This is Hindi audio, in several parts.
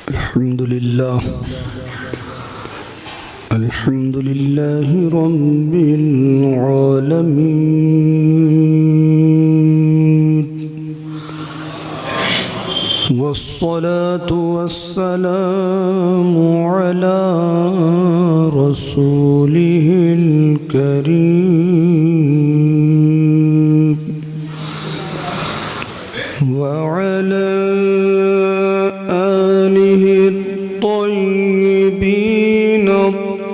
अल्हम्दुलिल्लाहि रब्बिल आलमीन वस्सलातु वस्सलामु अला रसूलिहिल करीम व अला आलिहि त्वय्यिबीन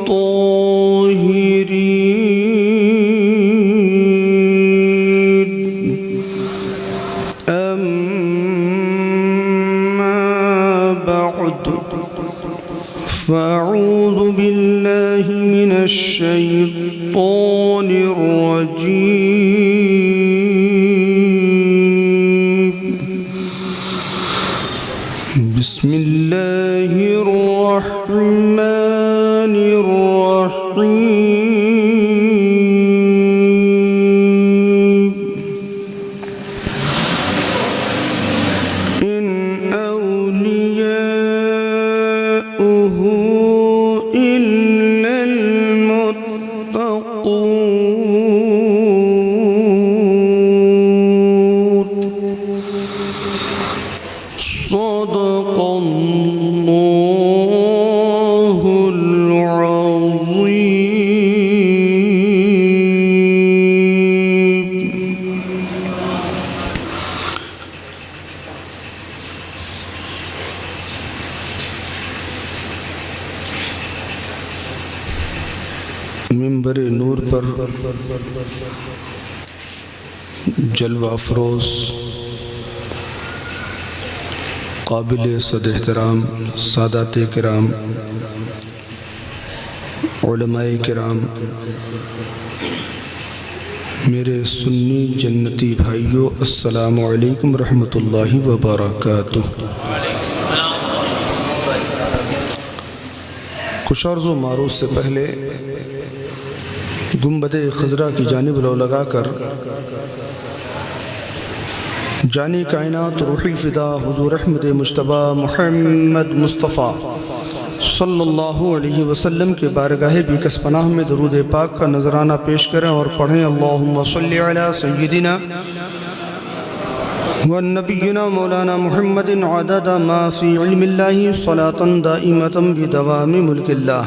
त्ताहिरीन अम्मा बअद फ़अऊज़ु बिल्लाहि मिनश शैतानिर रजीम बिस्मिल्लाहिर रहमानिर रहीम इन औलियाउहु इल्लल मुत्तक़ून सदक़ल्लाहुल अज़ीम। मिंबर नूर पर जलवा अफरोज़ काबिल सद-ए-एहतराम सादात किराम उलमाए किराम, मेरे सुन्नी जन्नती भाइयों, अस्सलामु अलैकुम रहमतुल्लाहि व बरकातुहू। कुछ अर्ज़ व मारूफ़ से पहले गुंबद-ए ख़ज़रा की जानिब लो लगाकर जानी कायनात रूही फ़िदा हुज़ूर अहमद मुज्तबा मुहम्मद मुस्तफ़ा सल्लल्लाहु अलैहि वसल्लम के बारगाह बिकस पनाह में दरूद पाक का नजराना पेश करें और पढ़ें। अल्लाहुम्मा सल्लि अला सय्यिदिना व नबिय्यिना मौलाना मुहम्मदिन अदद मा फ़ी इल्मिल्लाहि सलातन दाइमतन बिदवामि मुल्किल्लाह।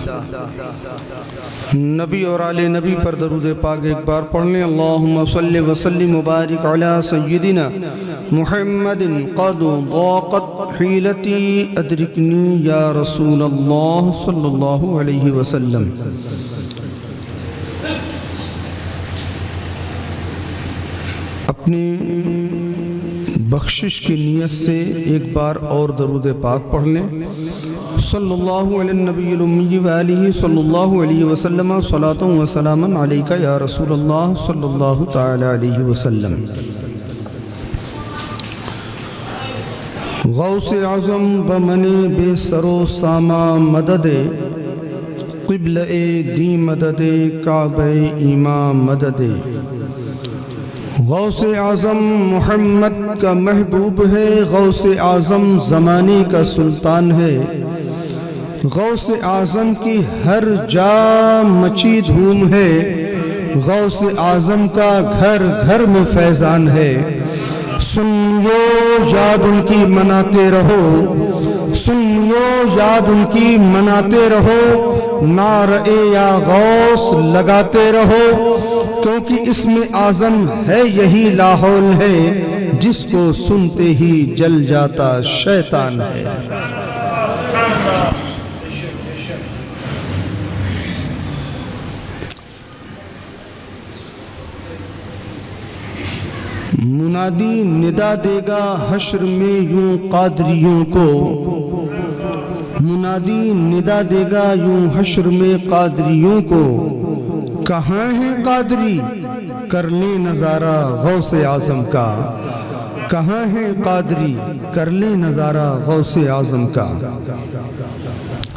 नबी और आले नबी पर दरूद पाक एक बार पढ़ लें। अल्लाहुम्मा सल्लि व सल्लिम मुबारिक अला सय्यिदिना मुहम्मदिन क़द ज़ाक़त हीलती अदरिकनी या रसूल अल्लाह सल्लल्लाहु अलैहि वसल्लम। अपनी बख्शिश की नीयत से एक बार और दरूद पाक पढ़ लें। सल्लल्लाहु अला नबील उम्मी व आलिहि सल्लल्लाहु अलैहि वसल्लम सलातु व सलामन अलैका या रसूल अल्लाह सल्लल्लाहु तआला अलैहि वसल्लम। गौसे आज़म बमने बेसरो सामा मददे क़िबले दी मददे काबे इमाम मददे। गौसे आज़म मोहम्मद का महबूब है, गौसे आज़म ज़माने का सुल्तान है। गौसे आज़म की हर जा मची धूम है, गौसे आज़म का घर घर में फैज़ान है। सुनियो याद उनकी मनाते रहो, सुनियो याद उनकी मनाते रहो, नारे या गौस लगाते रहो, क्योंकि इसमें आज़म है यही लाहौल है, जिसको सुनते ही जल जाता शैतान है। मुनादी निदा देगा हश्र में यूं कादरियों को, मुनादी निदा देगा यूं हश्र में कादरियों को। कहाँ है कादरी कर ले नज़ारा गौसे आज़म का, कहाँ है कादरी कर ले नज़ारा गौसे आज़म का।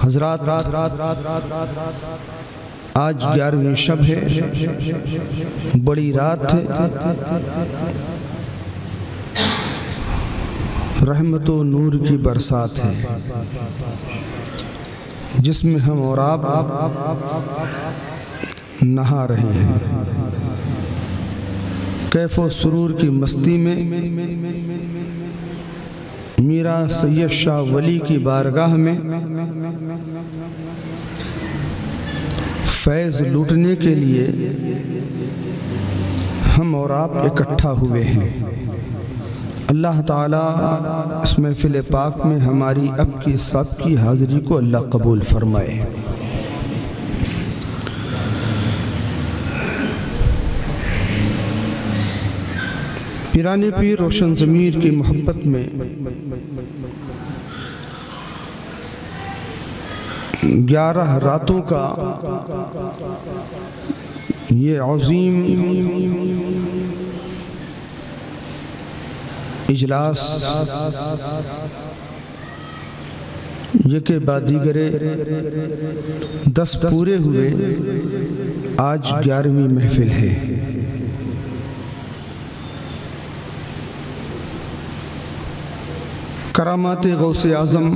हज़रात आज 11वीं शब है, बड़ी रात है। रहमत व नूर की बरसात है, जिसमें हम और आप नहा रहे हैं। कैफो सुरूर की मस्ती में मीरा सैयद शाह वली की बारगाह में फैज़ लूटने के लिए हम और आप इकट्ठा हुए हैं। अल्लाह ताला इस महफिल पाक में हमारी अब की सब की हाज़िरी को अल्लाह कबूल फरमाए। पीराने पीर रोशन ज़मीर की मोहब्बत में 11 रातों का ये अज़ीम इजलास ये के बाद दीगरे 10 पूरे हुए, आज 11वीं महफिल है। करामात गौसे आज़म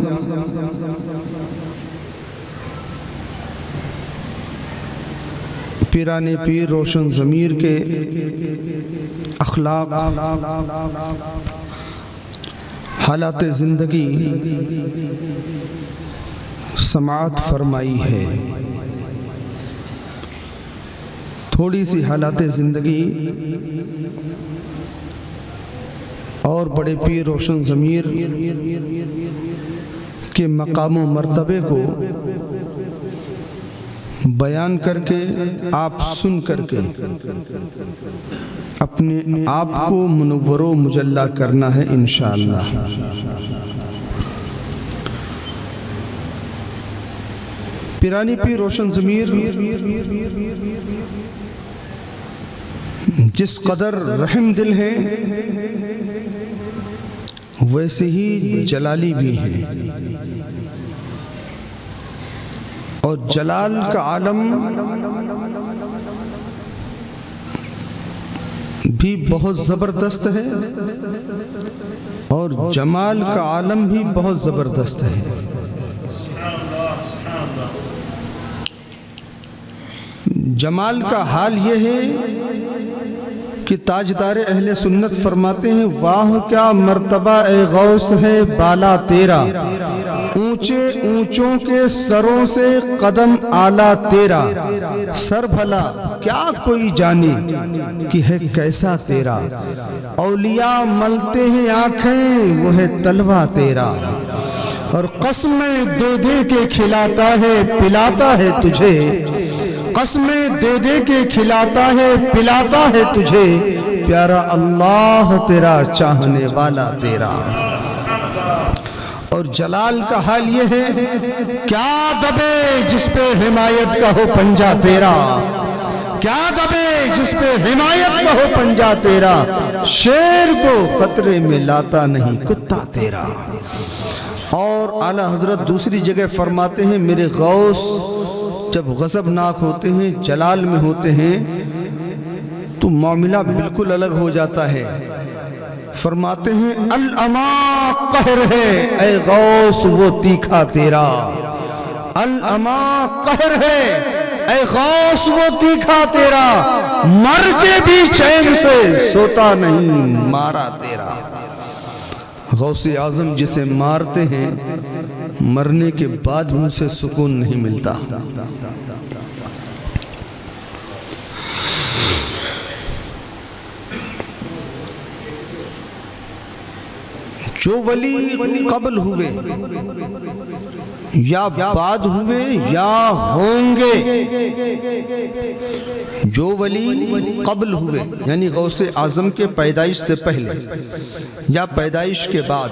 पीराने पीर रोशन ज़मीर के अखलाक, हालात ज़िंदगी समाअत फरमाई है। थोड़ी सी हालात ज़िंदगी और बड़े पीर रोशन ज़मीर के मकाम व मर्तबे को बयान करके, आप सुन करके अपने आप को मुनव्वरो मुजल्ला करना है इंशाअल्लाह। पीरानी पीर रोशन ज़मीर जिस कदर रहम दिल है, वैसे ही जलाली भी है। और जलाल का आलम भी बहुत ज़बरदस्त है और जमाल का आलम भी बहुत ज़बरदस्त है। जमाल का हाल ये है कि ताजदार अहले सुन्नत फरमाते हैं, वाह क्या मर्तबा ए गौस है बाला तेरा, ऊंचे ऊंचों के सरों से कदम आला तेरा, सर भला क्या कोई जाने कि है कैसा तेरा, औलिया मलते हैं आंखें वो है तलवा तेरा, और कसमें दे दे के खिलाता है पिलाता है तुझे, कसमें दे दे के खिलाता है पिलाता है तुझे, प्यारा अल्लाह तेरा चाहने वाला तेरा। और जलाल का हाल ये है, क्या दबे जिस पे हिमायत का हो पंजा तेरा, क्या दबे जिस पे हिमायत का हो पंजा तेरा, शेर को खतरे में लाता नहीं कुत्ता तेरा। और आला हजरत दूसरी जगह फरमाते हैं, मेरे गौस जब गज़बनाक होते हैं, जलाल में होते हैं, तो मामला बिल्कुल अलग हो जाता है। फरमाते हैं, अल अमा कहर है ऐ गौस वो तीखा तेरा, अल अमा कहर है ऐ गौस वो तीखा तेरा, मर के भी चैन से सोता नहीं मारा तेरा। गौसे आज़म जिसे मारते हैं, मरने के बाद उनसे सुकून नहीं मिलता। जो वली कब्ल हुए या बाद हुए या होंगे, जो वली कब्ल हुए यानी गौसे आज़म के पैदाइश से पहले या पैदाइश के बाद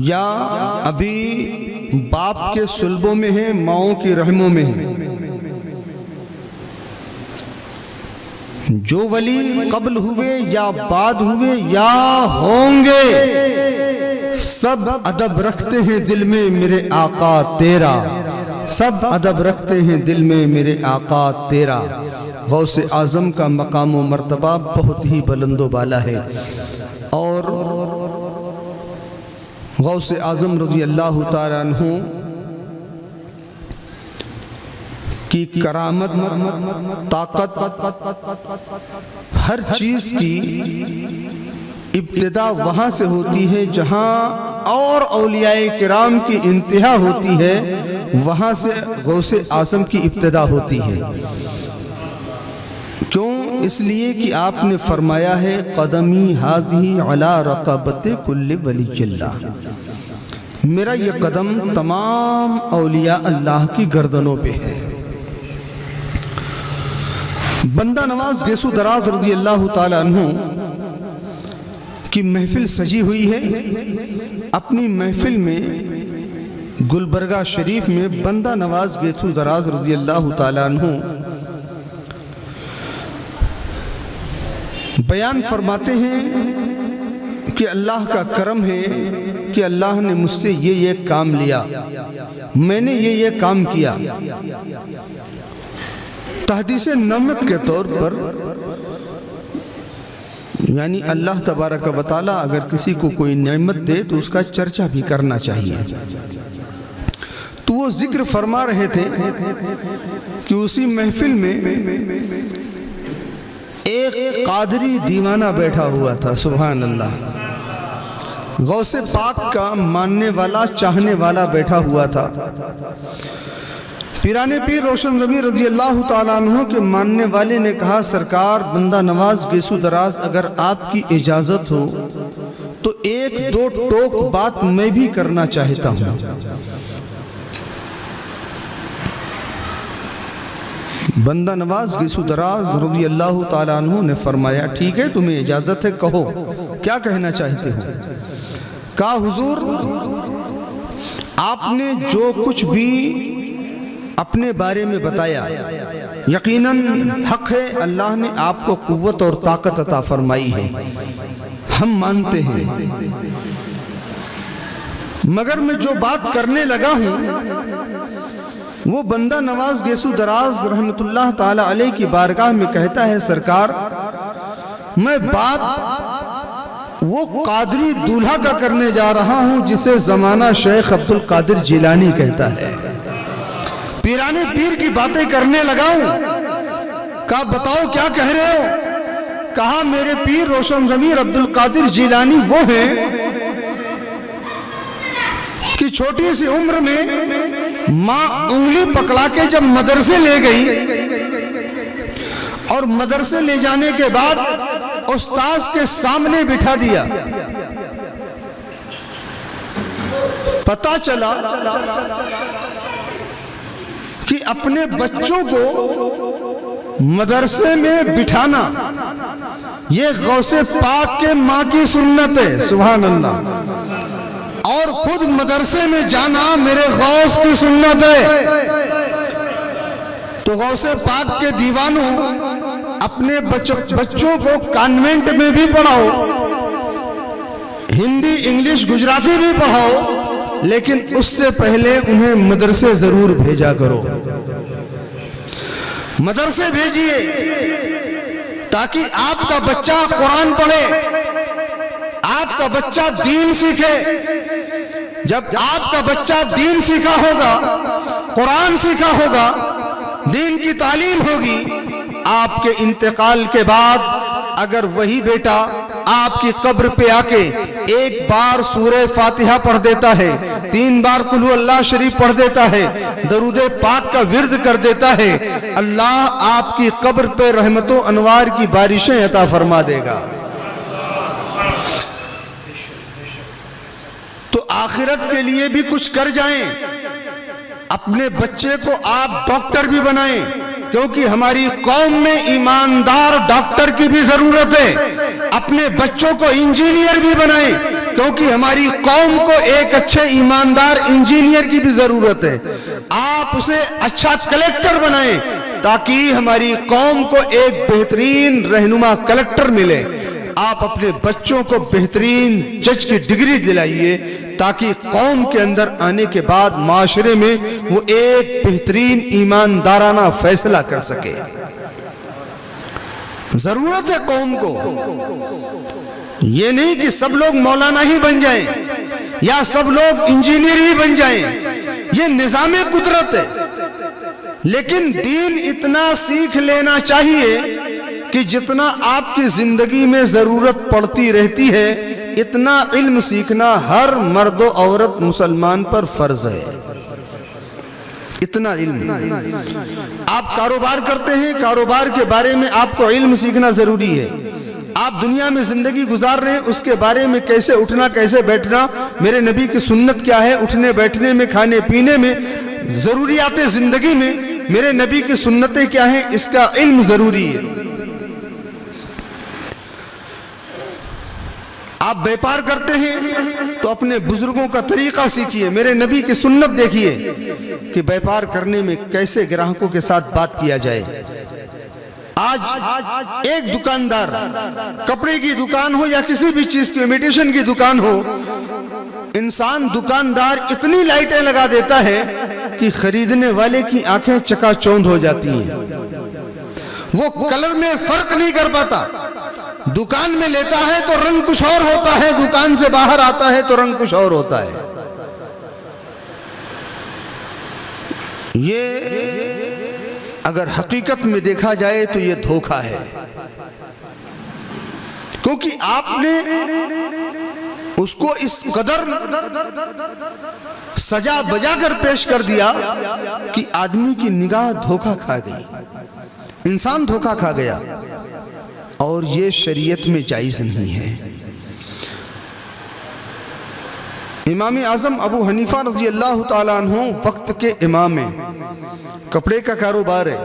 या अभी बाप के सुल्बों में है, माओं की रहमों में है, जो वली कब्ल हुए या बाद हुए या होंगे, सब अदब रखते हैं दिल में मेरे आका तेरा, सब अदब रखते हैं दिल में मेरे आका तेरा। गौसे आज़म का मकाम व मर्तबा बहुत ही बुलंदो बाला है। और गौस आज़म रज़ी अल्लाह ताला अन्हु की करामत, ताकत, हर चीज़ की इब्तिदा वहाँ से होती है जहाँ और औलियाए किराम की इंतहा होती है, वहाँ से गौस आज़म की इब्तिदा होती है। क्यों? इसलिए कि आपने फरमाया है क़दमी हाज़िही अला रक़बति कुल्लि वलिय्यिल्लाह, मेरा ये कदम तमाम औलिया अल्लाह की गर्दनों पे है। बंदा नवाज गेसु दराज रज़ी अल्लाह ताला अन्हु की महफिल सजी हुई है। अपनी महफिल में गुलबर्गा शरीफ में बंदा नवाज गेसु दराज रज़ी अल्लाह ताला अन्हु बयान फरमाते हैं कि अल्लाह का करम है कि अल्लाह ने मुझसे ये काम लिया, मैंने ये काम किया। तहदीस नमत के तौर पर यानी अल्लाह तबारक व तआला अगर किसी को कोई नेमत दे तो उसका चर्चा भी करना चाहिए। तो वो जिक्र फरमा रहे थे कि उसी महफिल में एक कादरी दीवाना बैठा हुआ था। सुभान अल्लाह। गौसे पाक का मानने वाला, चाहने वाला बैठा हुआ था। पीराने पीर रोशन ज़मीर रज़ी अल्लाह ताला अन्हु के मानने वाले ने कहा, सरकार बंदा नवाज गेसु दराज अगर आपकी इजाज़त हो तो एक दो टोक बात मैं भी करना चाहता हूँ। बंदा नवाज गेसु दराज रज़ी अल्लाह ताला अन्हु ने फरमाया, ठीक है तुम्हें इजाज़त है, कहो क्या कहना चाहते हो। कहा, हुजूर आपने जो कुछ भी अपने बारे में बताया यकीनन हक है, अल्लाह ने आपको कुव्वत और ताकत अता फरमाई है, हम मानते हैं। मगर मैं जो बात करने लगा हूँ वो बंदा नवाज गेसु दराज रहमतुल्लाह ताला अलैह की बारगाह में कहता है, सरकार मैं बात वो कादरी दूल्हा का करने जा रहा हूँ जिसे जमाना शेख अब्दुल कादिर जिलानी कहता है। पीराने पीर की बातें करने लगा हूँ। कहा, बताओ क्या कह रहे हो। कहा, मेरे पीर रोशन ज़मीर अब्दुल कादिर जिलानी वो है कि छोटी सी उम्र में माँ उंगली पकड़ा के जब मदरसे ले गई और मदरसे ले जाने के बाद उस्ताद के सामने बिठा दिया, पता चला कि अपने बच्चों को मदरसे में बिठाना ये गौसे पाक के माँ की सुन्नत है। सुभान अल्लाह। और खुद मदरसे में जाना मेरे गौस की सुन्नत है। तो गौसे पाक के दीवानों अपने बच्चों को कॉन्वेंट में भी पढ़ाओ, हिंदी इंग्लिश गुजराती भी पढ़ाओ, लेकिन उससे पहले उन्हें मदरसे जरूर भेजा करो। मदरसे भेजिए ताकि आपका बच्चा कुरान पढ़े, आपका बच्चा दीन सीखे। जब आपका बच्चा दीन सीखा होगा, कुरान सीखा होगा, दीन की तालीम होगी, आपके इंतकाल के बाद अगर वही बेटा आपकी कब्र पे आके एक बार सूरह फातिहा पढ़ देता है, 3 बार कुल अल्लाह शरीफ पढ़ देता है, दरूदे पाक का विर्द कर देता है, अल्लाह आपकी कब्र पे रहमतों अनवार की बारिशें अता फरमा देगा। तो आखिरत के लिए भी कुछ कर जाएं। अपने बच्चे को आप डॉक्टर भी बनाएं, क्योंकि हमारी कौम में ईमानदार डॉक्टर की भी जरूरत है। अपने बच्चों को इंजीनियर भी बनाएं, क्योंकि हमारी कौम को एक अच्छे ईमानदार इंजीनियर की भी जरूरत है। आप उसे अच्छा कलेक्टर बनाएं ताकि हमारी कौम को एक बेहतरीन रहनुमा कलेक्टर मिले। आप अपने बच्चों को बेहतरीन जज की डिग्री दिलाइए ताकि कौम के अंदर आने के बाद माशरे में वो एक बेहतरीन ईमानदाराना फैसला कर सके। जरूरत है कौम को, ये नहीं कि सब लोग मौलाना ही बन जाएं। या सब लोग इंजीनियर ही बन जाएं, ये निज़ाम कुदरत है। लेकिन दीन इतना सीख लेना चाहिए कि जितना आपकी जिंदगी में जरूरत पड़ती रहती है, इतना इल्म सीखना हर मर्द और औरत मुसलमान पर फर्ज है। इतना इल्म। आप कारोबार करते हैं, कारोबार के बारे में आपको इल्म सीखना जरूरी है। आप दुनिया में जिंदगी गुजार रहे हैं, उसके बारे में कैसे उठना कैसे बैठना, मेरे नबी की सुन्नत क्या है, उठने बैठने में, खाने पीने में, जरूरियात जिंदगी में मेरे नबी की सुन्नतें क्या हैं, इसका इल्म जरूरी है। आप व्यापार करते हैं तो अपने बुजुर्गों का तरीका सीखिए, मेरे नबी की सुन्नत देखिए कि व्यापार करने में कैसे ग्राहकों के साथ बात किया जाए। आज एक दुकानदार, कपड़े की दुकान हो या किसी भी चीज की, इमिटेशन की दुकान हो, इंसान दुकानदार इतनी लाइटें लगा देता है कि खरीदने वाले की आंखें चकाचौंध हो जाती हैं। वो कलर में फर्क नहीं कर पाता। दुकान में लेता है तो रंग कुछ और होता है, दुकान से बाहर आता है तो रंग कुछ और होता है। ये अगर हकीकत में देखा जाए तो ये धोखा है, क्योंकि आपने उसको इस कदर सजा बजा कर पेश कर दिया कि आदमी की निगाह धोखा खा गई, इंसान धोखा खा गया, और ये शरीयत में जायज नहीं है। इमाम आजम अबू हनीफा रज़ी अल्लाह ताला अन्हु वक्त के इमाम हैं, कपड़े का कारोबार है।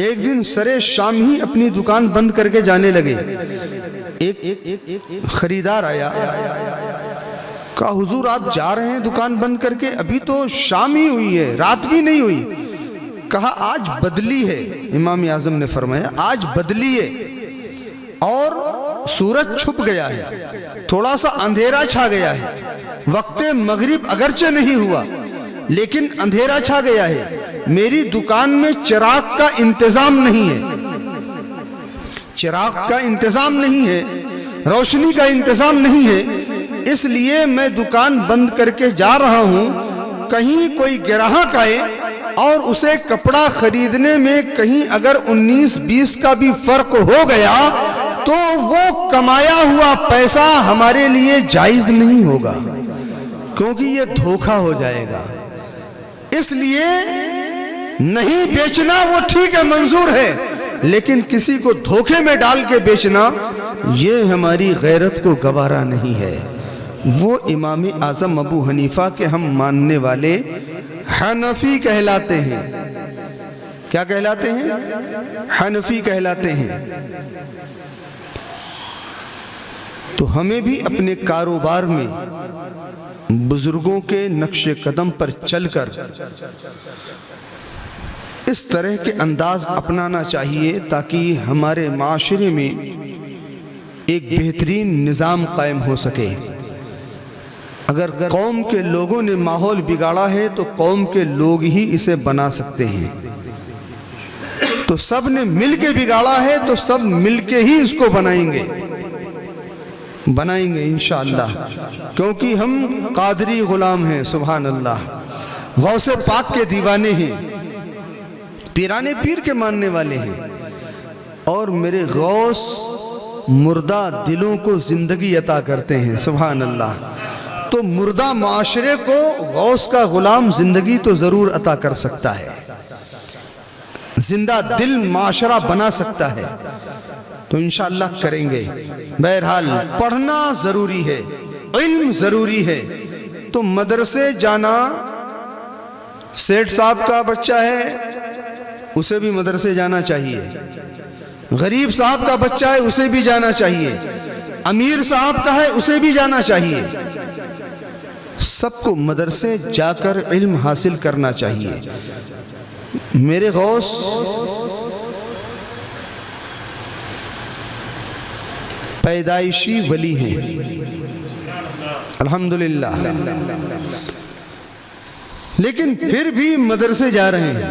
एक दिन सरे शाम ही अपनी दुकान बंद करके जाने लगे। एक खरीदार आया, कहा हुजूर आप जा रहे हैं दुकान बंद करके, अभी तो शाम ही हुई है, रात भी नहीं हुई। कहा आज बदली है। इमाम आजम ने फरमाया आज बदली है और सूरज छुप गया है, थोड़ा सा अंधेरा छा गया है। वक्ते मगरिब अगरचे नहीं हुआ लेकिन अंधेरा छा गया है। मेरी दुकान में चिराग का इंतजाम नहीं है, चिराग का इंतजाम नहीं है, रोशनी का इंतजाम नहीं है, इसलिए मैं दुकान बंद करके जा रहा हूं। कहीं कोई ग्राहक आए और उसे कपड़ा खरीदने में कहीं अगर 19-20 का भी फर्क हो गया तो वो कमाया हुआ पैसा हमारे लिए जायज नहीं होगा, क्योंकि ये धोखा हो जाएगा। इसलिए नहीं बेचना वो ठीक है, मंजूर है, लेकिन किसी को धोखे में डाल के बेचना ये हमारी गैरत को गवारा नहीं है। वो इमाम आजम अबू हनीफा के हम मानने वाले हनफी कहलाते हैं। क्या कहलाते हैं? हनफी कहलाते हैं। तो हमें भी अपने कारोबार में बुजुर्गों के नक्शे कदम पर चलकर इस तरह के अंदाज अपनाना चाहिए ताकि हमारे माशरे में एक बेहतरीन निज़ाम कायम हो सके। अगर कौम के लोगों ने माहौल बिगाड़ा है तो कौम के लोग ही इसे बना सकते हैं। तो सब ने मिल के बिगाड़ा है तो सब मिल के ही इसको बनाएंगे इंशाअल्लाह, क्योंकि हम कादरी गुलाम हैं, सुभान अल्लाह, गौसे पाक के दीवाने हैं, पीराने पीर के मानने वाले हैं। और मेरे गौस मुर्दा दिलों को जिंदगी अता करते हैं, सुभान अल्लाह। तो मुर्दा माशरे को गौस का गुलाम जिंदगी तो जरूर अता कर सकता है, जिंदा दिल माशरा बना सकता है। तो इंशाअल्लाह करेंगे। बहरहाल पढ़ना जरूरी है, इल्म जरूरी है। तो मदरसे जाना, सेठ साहब का बच्चा है उसे भी मदरसे जाना चाहिए, गरीब साहब का बच्चा है उसे भी जाना चाहिए, अमीर साहब का है उसे भी जाना चाहिए। सबको मदरसे जाकर इल्म हासिल करना चाहिए। मेरे गौस पैदाइशी वली हैं, अल्हम्दुलिल्लाह, लेकिन फिर भी मदरसे जा रहे हैं।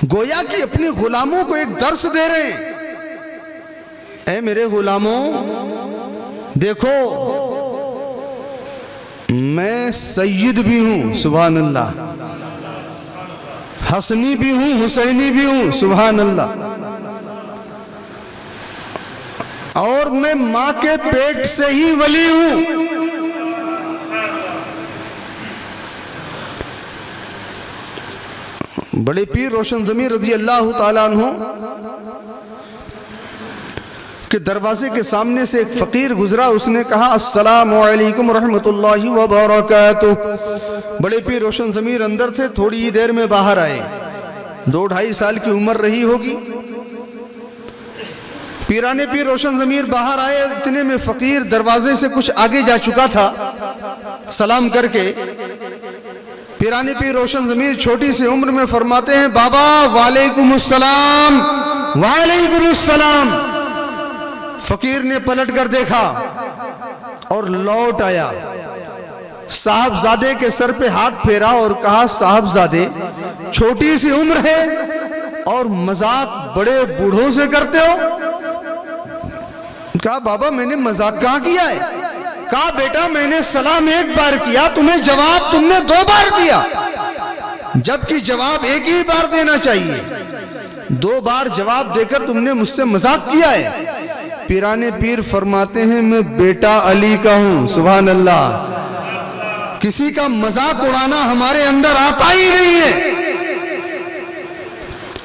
गोया कि अपने गुलामों को एक दर्स दे रहे हैं, ऐ मेरे गुलामों देखो मैं सैयद भी हूं, सुभान अल्लाह, हसनी भी हूं, हुसैनी भी हूं, सुभान अल्लाह, और मैं मां के पेट से ही वली हूं। बड़े पीर रोशन ज़मीर रज़ी अल्लाह ताला अन्हु के दरवाजे के सामने से एक फकीर गुजरा। उसने कहा अस्सलामु अलैकुम रहमतुल्लाहि व बरकातुहू। बड़े पीर रोशन ज़मीर अंदर थे, थोड़ी ही देर में बाहर आए। 2-2.5 साल की उम्र रही होगी। पीराने पीर रोशन ज़मीर बाहर आए, इतने में फकीर दरवाजे से कुछ आगे जा चुका था। सलाम करके पीराने पीर रोशन ज़मीर छोटी सी उम्र में फरमाते हैं, बाबा वालेकुमुस्सलाम, वालेकुमुस्सलाम। फकीर ने पलट कर देखा और लौट आया। साहबजादे के सर पे हाथ फेरा और कहा, साहबजादे छोटी सी उम्र है और मजाक बड़े बूढ़ों से करते हो। कहा, बाबा मैंने मजाक कहां किया है। कहा, बेटा मैंने सलाम एक बार किया, तुम्हें जवाब तुमने 2 बार दिया, जबकि जवाब एक ही बार देना चाहिए। 2 बार जवाब देकर तुमने मुझसे मजाक किया है। पीराने पीर फरमाते हैं, मैं बेटा अली का हूं, सुभान अल्लाह। किसी का मजाक उड़ाना हमारे अंदर आता ही नहीं है।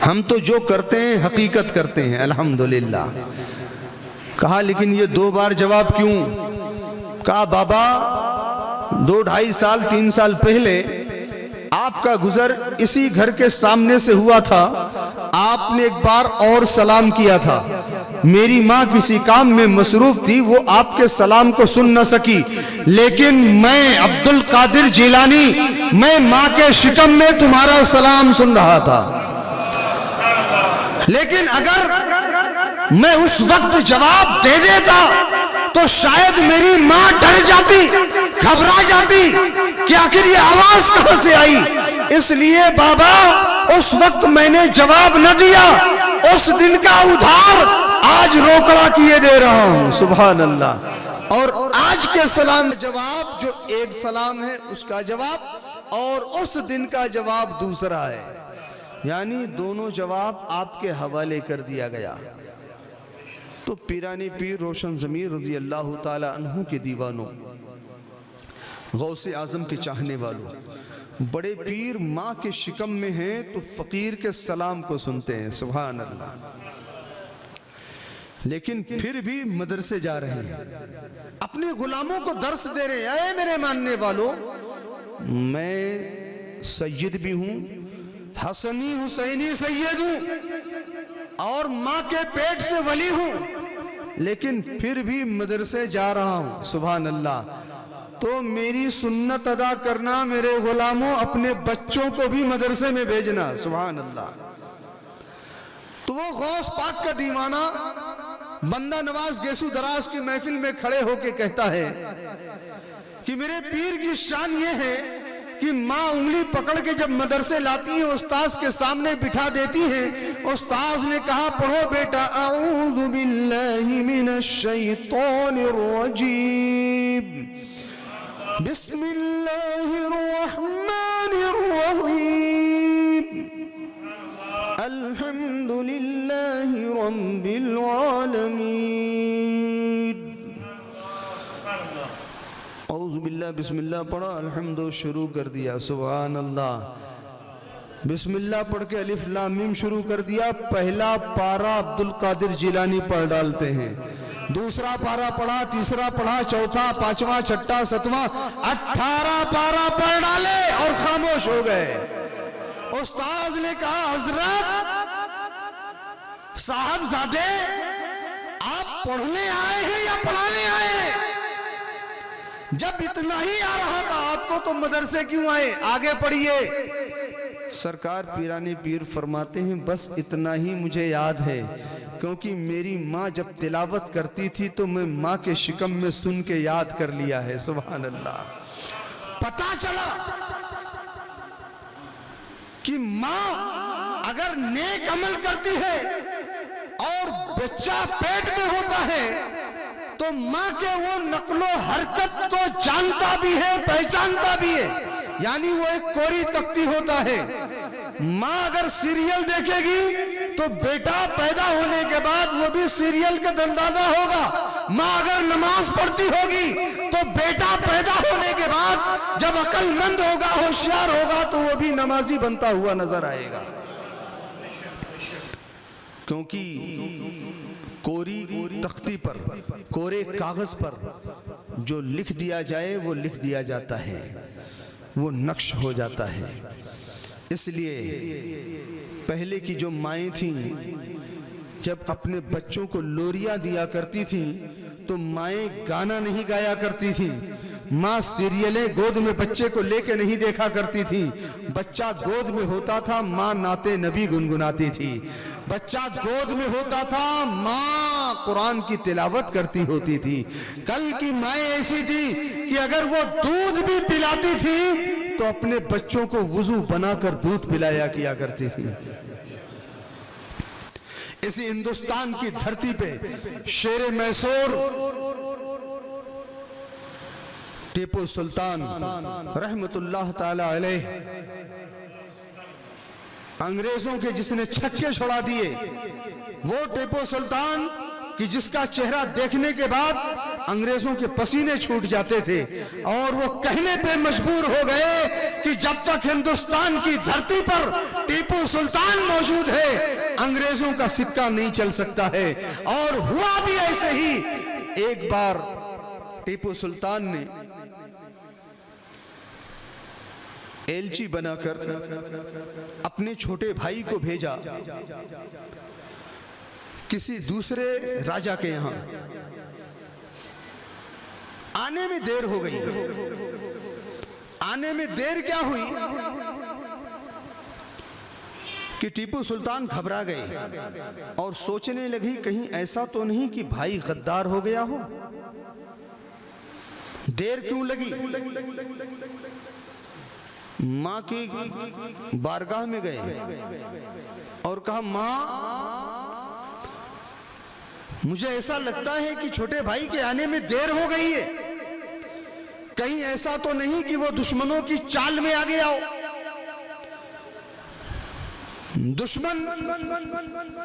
हम तो जो करते हैं हकीकत करते हैं, अल्हम्दुलिल्लाह। कहा, लेकिन ये 2 बार जवाब क्यों। कहा, बाबा 2-2.5 साल 3 साल पहले आपका गुजर इसी घर के सामने से हुआ था। आपने एक बार और सलाम किया था। मेरी माँ किसी काम में मसरूफ थी, वो आपके सलाम को सुन न सकी, लेकिन मैं अब्दुल कादिर जिलानी, मैं माँ के शिकम में तुम्हारा सलाम सुन रहा था। लेकिन अगर मैं उस वक्त जवाब दे देता तो शायद मेरी माँ डर जाती, घबरा जाती कि आखिर ये आवाज कहां से आई। इसलिए बाबा उस वक्त मैंने जवाब न दिया। उस दिन का उधार आज रोकड़ा किए दे रहा हूं, सुभान अल्लाह। और आज के सलाम जवाब जो एक सलाम है उसका जवाब, और उस दिन का जवाब दूसरा है, यानी दोनों जवाब आपके हवाले कर दिया गया। तो पीरानी पीर रोशन ज़मीर रज़ी अल्लाह ताला अन्हु के दीवानों, गौसे आज़म के चाहने वालों, बड़े पीर माँ के शिकम में हैं तो फ़कीर के सलाम को सुनते हैं, सुभान अल्लाह। लेकिन फिर भी मदरसे जा रहे हैं, अपने गुलामों को दर्स दे रहे हैं। अरे मेरे मानने वालों, मैं सैयद भी हूँ, हसनी हुसैनी सैयद हूँ और माँ के पेट से वली हूँ, लेकिन फिर भी मदरसे जा रहा हूँ, सुभान अल्लाह। तो मेरी सुन्नत अदा करना मेरे गुलामों, अपने बच्चों को भी मदरसे में भेजना, सुभान अल्लाह। तो वो गौस पाक का दीवाना बंदा नवाज गेसू दराज की महफिल में खड़े होके कहता है कि मेरे पीर की शान ये है कि माँ उंगली पकड़ के जब मदरसे लाती है, उस्ताद के सामने बिठा देती है। उस्ताद ने कहा, पढ़ो बेटा, अऊज़ु बिल्लाहि मिनश शैतानिर रजीम, बिस्मिल्लाहिर रहमानिर रहीम, अल्हम्दुलिल्लाहि रब्बिल आलमीन। औज़ुबिल्लाह बिस्मिल्लाह पढ़ा, अल्हम्दु शुरू कर दिया, सुभान अल्लाह। बिस्मिल्लाह पढ़ के अलिफ लाम मीम शुरू कर दिया। पहला पारा अब्दुल कादिर जिलानी पढ़ डालते हैं, दूसरा पारा पढ़ा, तीसरा पढ़ा, चौथा, पांचवा, छठा, सातवां, 18 पारा पढ़ डाले और खामोश हो गए। उस्ताद ने कहा, हजरत साहबजादे आप पढ़ने आए हैं या पढ़ाने आए हैं? जब इतना ही आ रहा था आपको तो मदरसे क्यों आए? आगे पढ़िए। सरकार पीरानी पीर फरमाते हैं, बस इतना ही मुझे याद है, क्योंकि मेरी माँ जब तिलावत करती थी तो मैं माँ के शिकम में सुन के याद कर लिया है, सुभान अल्लाह। पता चला कि माँ अगर नेक अमल करती है और बच्चा पेट में होता है तो माँ के वो नकलो हरकत को जानता भी है, पहचानता भी है, यानी वो एक कोरी तख्ती होता है। माँ अगर सीरियल देखेगी तो बेटा पैदा होने के बाद वो भी सीरियल का दलदादा होगा। माँ अगर नमाज पढ़ती होगी तो बेटा पैदा होने के बाद जब अक्लमंद होगा, होशियार होगा, तो वो भी नमाजी बनता हुआ नजर आएगा। क्योंकि कोरी तख्ती पर, कोरे कागज पर जो लिख दिया जाए वो लिख दिया जाता है, वो नक्श हो जाता है। इसलिए पहले की जो माएँ थीं, जब अपने बच्चों को लोरियां दिया करती थीं तो माएँ गाना नहीं गाया करती थीं। माँ सीरियलें गोद में बच्चे को लेके नहीं देखा करती थी। बच्चा गोद में होता था, माँ नाते नबी गुनगुनाती थी। बच्चा गोद में होता था, माँ कुरान की तिलावत करती होती थी। कल की माएँ ऐसी थी कि अगर वो दूध भी पिलाती थी तो अपने बच्चों को वुजू बनाकर दूध पिलाया किया करती थी। इसी हिंदुस्तान की धरती पे शेर मैसूर टीपू सुल्तान रहमतुल्लाह ताला अलैह, अंग्रेजों के जिसने छक्के छुड़ा दिए, वो टीपू सुल्तान कि जिसका चेहरा देखने के बाद अंग्रेजों के पसीने छूट जाते थे, और वो कहने पे मजबूर हो गए कि जब तक हिंदुस्तान की धरती पर टीपू सुल्तान मौजूद है अंग्रेजों का सिक्का नहीं चल सकता है। और हुआ भी ऐसे ही। एक बार टीपू सुल्तान ने एलची बनाकर अपने छोटे भाई को भेजा किसी दूसरे राजा के यहां। आने में देर हो गई। आने में देर क्या हुई कि टीपू सुल्तान घबरा गए और सोचने लगी कहीं ऐसा तो नहीं कि भाई गद्दार हो गया हो। देर क्यों लगी? मां की बारगाह में गए और कहा, मां मुझे ऐसा लगता है कि छोटे भाई के आने में देर हो गई है। कहीं ऐसा तो नहीं कि वो दुश्मनों की चाल में आ गया हो। दुश्मन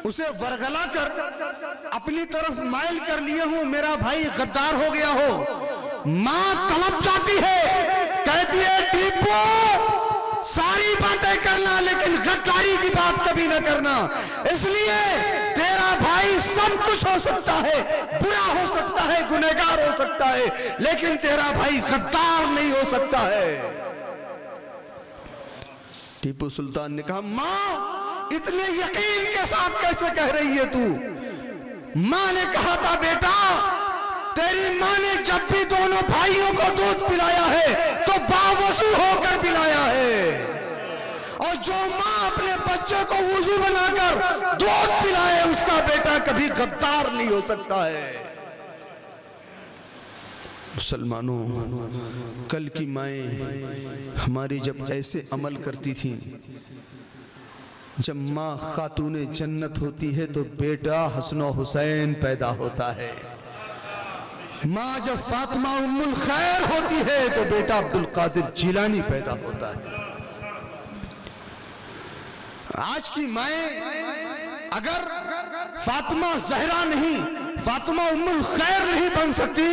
उसे वरगला कर अपनी तरफ माइल कर लिए हो, मेरा भाई गद्दार हो गया हो। मां तड़प जाती है, कहती है टीपू सारी बातें करना लेकिन गद्दारी की बात कभी न करना। इसलिए तेरा भाई सब कुछ हो सकता है, बुरा हो सकता है, गुनहगार हो सकता है, लेकिन तेरा भाई गद्दार नहीं हो सकता है। टीपू सुल्तान ने कहा, मां इतने यकीन के साथ कैसे कह रही है तू? मां ने कहा था, बेटा तेरी मां ने जब भी दोनों भाइयों को दूध पिलाया है तो बावजू होकर पिलाया है। और जो मां अपने बच्चे को वुजू बनाकर दूध पिलाए उसका बेटा कभी गद्दार नहीं हो सकता है। मुसलमानों, कल की माएं हमारी जब ऐसे अमल करती थीं, जब माँ खातूने जन्नत होती है तो बेटा हसन हुसैन पैदा होता है। माँ जब फातिमा उम्मुल खैर होती है तो बेटा अब्दुल कादिर जिलानी पैदा होता है। आज की माएं अगर फातिमा जहरा नहीं, फातिमा उम्मुल खैर नहीं बन सकती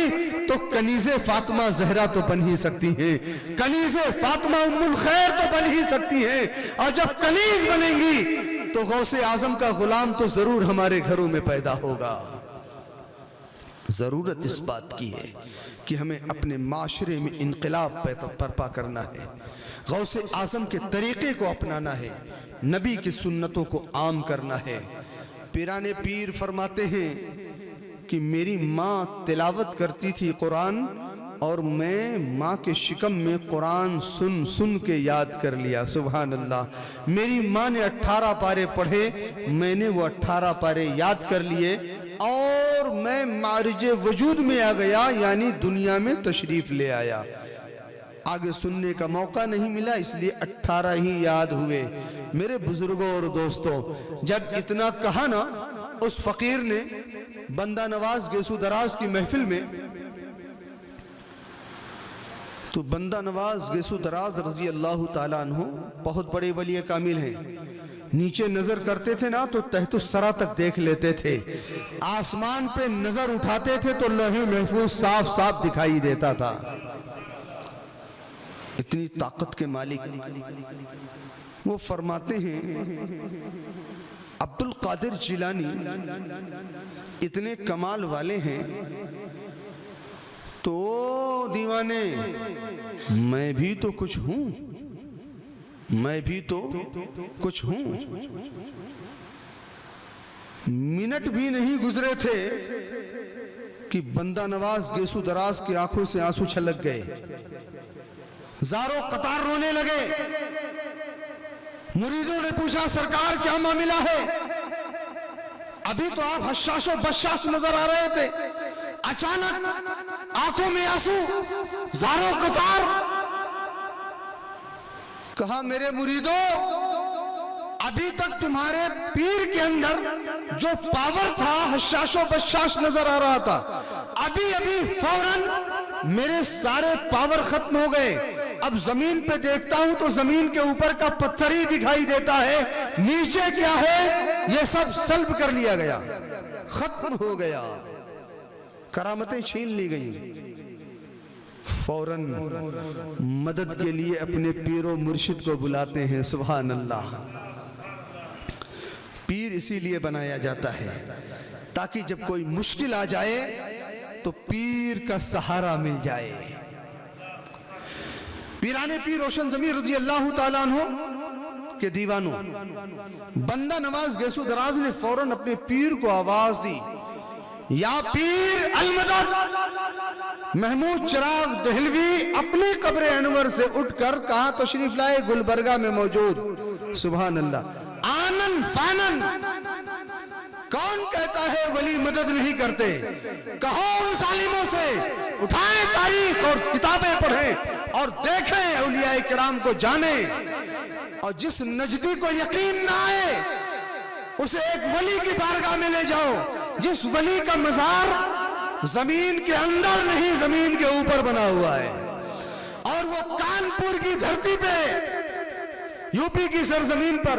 तो कनीज़े फातिमा जहरा तो बन ही सकती हैं, कनीज़े फातिमा उम्मुल खैर तो बन ही सकती हैं। और जब कनीज़ बनेंगी तो गौसे आजम का गुलाम तो जरूर हमारे घरों में पैदा होगा। जरूरत इस बात की है कि हमें अपने माशरे में इनकलाब बर्पा करना है, गौसे आजम के तरीके को अपनाना है, नबी की सुन्नतों को आम करना है। पीराने पीर फरमाते हैं कि मेरी माँ तिलावत करती थी कुरान और मैं माँ के शिकम में कुरान सुन सुन के याद कर लिया। सुभान अल्लाह। मेरी माँ ने 18 पारे पढ़े, मैंने वो 18 पारे याद कर लिए और मैं मारिज वजूद में आ गया, यानी दुनिया में तशरीफ ले आया। आगे सुनने का मौका नहीं मिला, इसलिए 18 ही याद हुए। मेरे बुजुर्गों और दोस्तों, जब इतना कहा ना उस फकीर ने बंदा नवाज गेसू दराज की महफिल में, तो बंदा नवाज गेसू दराज रजी अल्लाह ताला अन्हु बहुत बड़े वली कामिल हैं, नीचे नजर करते थे ना तो तहतुस्सरा तक देख लेते थे, आसमान पे नजर उठाते थे तो लौहे महफूज साफ साफ दिखाई देता था। इतनी ताकत के मालिक वो फरमाते हैं, अब्दुल कादिर जिलानी इतने कमाल वाले हैं तो दीवाने मैं भी तो कुछ हूं, मैं भी तो कुछ हूं। मिनट भी नहीं गुजरे थे कि बंदा नवाज गेसू दराज की आंखों से आंसू छलक गए, ज़ारो कतार रोने लगे। मुरीदों ने पूछा सरकार क्या मामला है, अभी तो आप हशाशो बशाश नजर आ रहे थे, अचानक आंखों में आंसू, ज़ारो कतार। कहा मेरे मुरीदों, अभी तक तुम्हारे पीर के अंदर जो पावर था हशाशो बशाश नजर आ रहा था, अभी अभी फौरन मेरे सारे पावर खत्म हो गए। अब जमीन पे देखता हूं तो जमीन के ऊपर का पत्थर ही दिखाई देता है, नीचे क्या है ये सब सल्ब कर लिया गया, खत्म हो गया, करामतें छीन ली गई। फौरन मदद के लिए अपने पीरो मुर्शिद को बुलाते हैं। सुभान अल्लाह। पीर इसीलिए बनाया जाता है ताकि जब कोई मुश्किल आ जाए तो पीर का सहारा मिल जाए। पीराने पीर रोशन ज़मीर रज़ी अल्लाह ताला अन्हु के दीवानों, बंदा नवाज गेसू दराज ने फौरन अपने पीर को आवाज दी, या पीर अलमदद। महमूद चिराग दहलवी अपनी कब्र अनवर से उठकर कहां तशरीफ लाए, गुलबर्गा में मौजूद। सुभान अल्लाह। आनन फानन, कौन कहता है वली मदद नहीं करते, कहो उन सालिमों से, उठाएं तारीख और किताबें पढ़ें और देखें, औलियाए किराम को जाने। और जिस नजदी को यकीन ना आए उसे एक वली की बारगाह में ले जाओ, जिस वली का मजार जमीन के अंदर नहीं जमीन के ऊपर बना हुआ है, और वो कानपुर की धरती पे, यूपी की सरजमीन पर।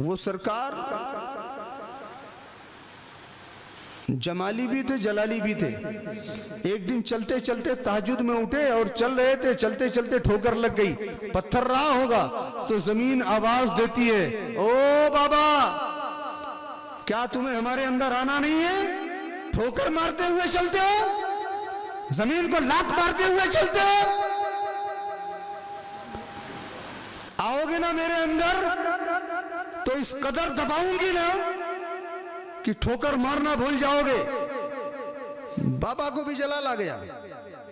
वो सरकार जमाली भी थे जलाली भी थे। एक दिन चलते चलते तहज्जुद में उठे और चल रहे थे, चलते चलते ठोकर लग गई, पत्थर रहा होगा तो जमीन आवाज देती है, ओ बाबा क्या तुम्हें हमारे अंदर आना नहीं है, ठोकर मारते हुए चलते हो, जमीन को लात मारते हुए चलते हो, आओगे ना मेरे अंदर तो इस कदर दबाऊंगी ना कि ठोकर मारना भूल जाओगे। बाबा को भी जलाल आ गया,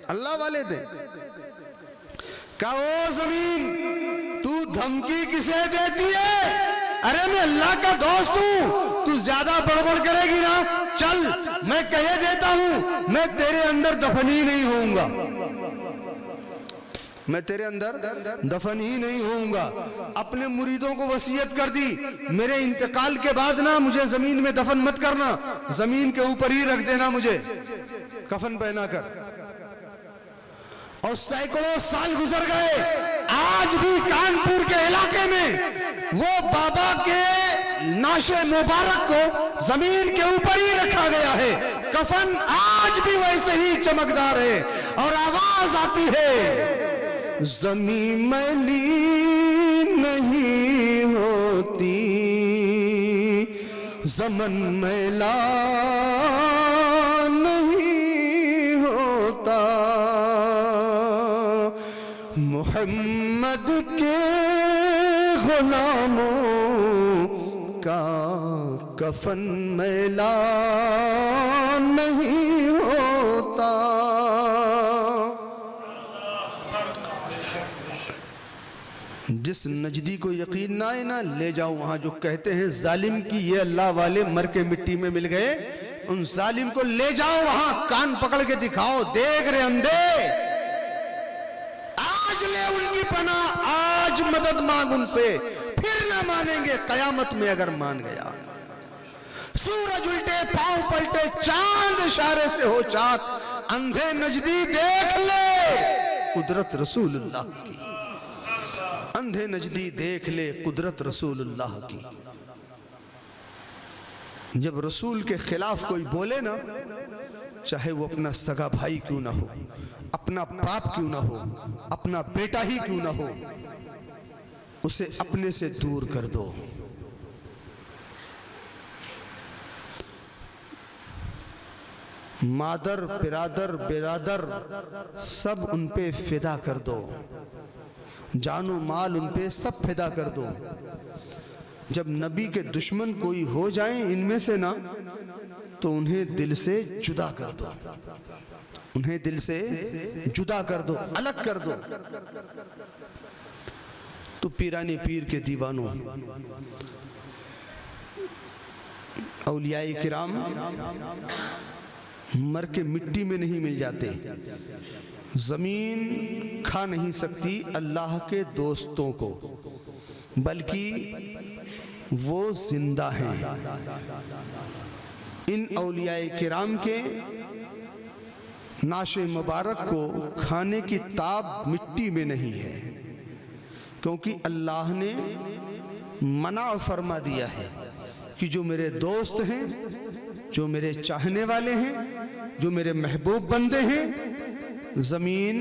अल्लाह वाले थे। कहा ओ जमीन तू धमकी किसे देती है, अरे मैं अल्लाह का दोस्त हूं, तू ज्यादा बड़बड़ करेगी ना, चल मैं कह देता हूं मैं तेरे अंदर दफन ही नहीं होऊंगा, मैं तेरे अंदर दफन ही नहीं होऊंगा। अपने मुरीदों को वसीयत कर दी, मेरे इंतकाल के बाद ना मुझे जमीन में दफन मत करना, जमीन के ऊपर ही रख देना मुझे कफन पहना कर। और सैकड़ों साल गुजर गए, आज भी कानपुर के इलाके में वो बाबा के नाशे मुबारक को जमीन के ऊपर ही रखा गया है, कफन आज भी वैसे ही चमकदार है। और आवाज आती है, ज़मीं मैली नहीं होती, ज़मन मैला नहीं होता, मोहम्मद के गुलामों का कफन मैला नहीं होता। जिस नजदी को यकीन ना आए ना, ले जाओ वहां जो कहते हैं जालिम की ये अल्लाह वाले मर के मिट्टी में मिल गए, उन जालिम को ले जाओ वहां, कान पकड़ के दिखाओ, देख रहे अंधे, आज ले उनकी पनाह, आज मदद मांग उनसे, फिर ना ना मानेंगे, कयामत में अगर मान गया। सूरज उल्टे पांव पलटे, चांद इशारे से हो चाक, अंधे नजदी देख ले कुदरत रसूलुल्लाह की, अंधे नजदी देख ले कुदरत रसूलुल्लाह की। जब रसूल के खिलाफ कोई बोले ना, चाहे वो अपना सगा भाई क्यों ना हो, अपना बाप क्यों ना हो, अपना बेटा ही क्यों ना हो, उसे अपने से दूर कर दो। मादर बिरादर बिरादर सब उन पे फिदा कर दो, जानो माल उन पे सब फिदा कर दो। जब नबी के दुश्मन कोई हो जाएं इनमें से ना, तो उन्हें दिल से जुदा कर दो, उन्हें दिल से जुदा कर दो, अलग कर दो। तो पीराने पीर के दीवानों, औलियाए किराम मर के मिट्टी में नहीं मिल जाते, जमीन खा नहीं सकती अल्लाह के दोस्तों को, बल्कि वो जिंदा हैं। इन औलियाए किराम के नाशे मुबारक को खाने की ताब मिट्टी में नहीं है, क्योंकि अल्लाह ने मना फरमा दिया है कि जो मेरे दोस्त हैं, जो मेरे चाहने वाले हैं, जो मेरे महबूब बंदे हैं, जमीन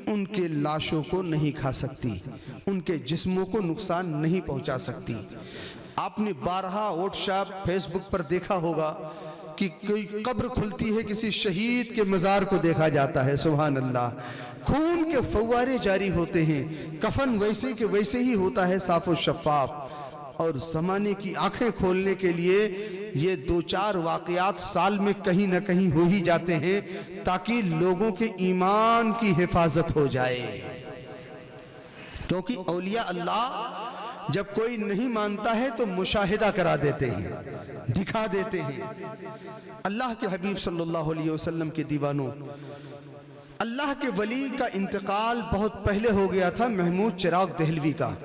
उनके लाशों को नहीं खा सकती, उनके जिस्मों को नुकसान नहीं पहुंचा सकती। आपने बारहा व्हाट्सएप फेसबुक पर देखा होगा कि कोई कब्र खुलती है, किसी शहीद के मज़ार को देखा जाता है, सुभान अल्लाह, खून के फव्वारे जारी होते हैं, कफन वैसे के वैसे ही होता है, साफ और शफाफ। और ज़माने की आंखें खोलने के लिए ये 2-4 वाक़यात साल में कहीं ना कहीं हो ही जाते हैं, ताकि लोगों के ईमान की हिफाजत हो जाए। क्योंकि औलिया अल्लाह जब कोई नहीं मानता है तो मुशाहिदा करा देते हैं, दिखा देते हैं। अल्लाह के हबीब सल्लल्लाहु अलैहि वसल्लम के दीवानों, अल्लाह के वली का इंतकाल बहुत पहले हो गया था, महमूद चिराग दहलवी का,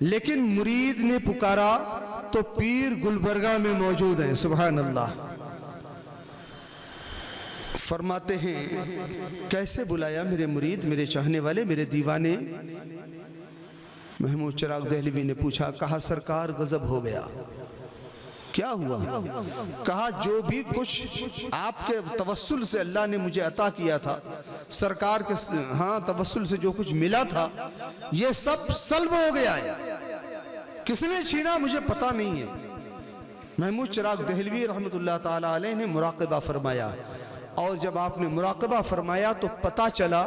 लेकिन मुरीद ने पुकारा तो पीर गुलबर्गा में मौजूद हैं, सुभान अल्लाह। फरमाते हैं कैसे बुलाया मेरे मुरीद, मेरे चाहने वाले, मेरे दीवाने। महमूद चिराग दहलवी ने पूछा, कहा सरकार गजब हो गया। क्या हुआ? कहा जो भी कुछ आपके तवस्सुल से अल्लाह ने मुझे अता किया था, सरकार के तवस्सुल से जो कुछ मिला था, ये सब सल्ब हो गया है। किसने छीना मुझे पता नहीं है। महमूद चिराग दहलवी रहमतुल्लाह ताला अलैह ने मुराक़बा फरमाया, और जब आपने मुराक़बा फरमाया तो पता चला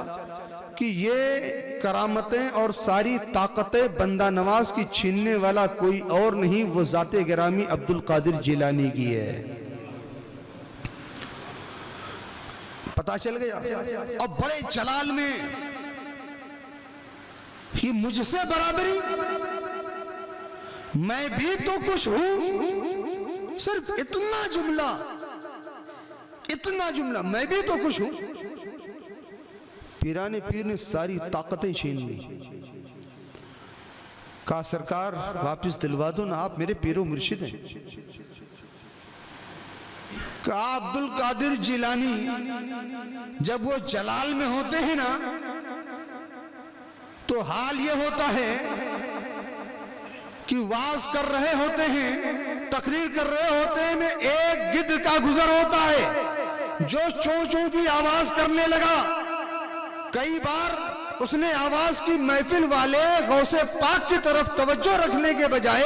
कि ये करामतें और सारी ताकतें बंदा नवाज की छीनने वाला कोई और नहीं, वो ज़ाते गिरामी अब्दुल कादिर जिलानी की है। पता चल गया। और बड़े जलाल में कि मुझसे बराबरी, मैं भी तो कुछ हूं। सिर्फ इतना जुमला, इतना जुमला, मैं भी तो कुछ हूं। पीराने पीर ने सारी ताकतें छीन ली। कहा सरकार वापस दिलवा दो ना, आप मेरे पीरो मुर्शिद हैं। कहा अब्दुल कादिर जिलानी जब वो जलाल में होते हैं ना, तो हाल ये होता है कि वाज कर रहे होते हैं, तकरीर कर रहे होते हैं, में एक गिद्ध का गुजर होता है जो चों चों की आवाज करने लगा। कई बार उसने आवाज की महफिल वाले गौसे पाक की तरफ तवज्जो रखने के बजाय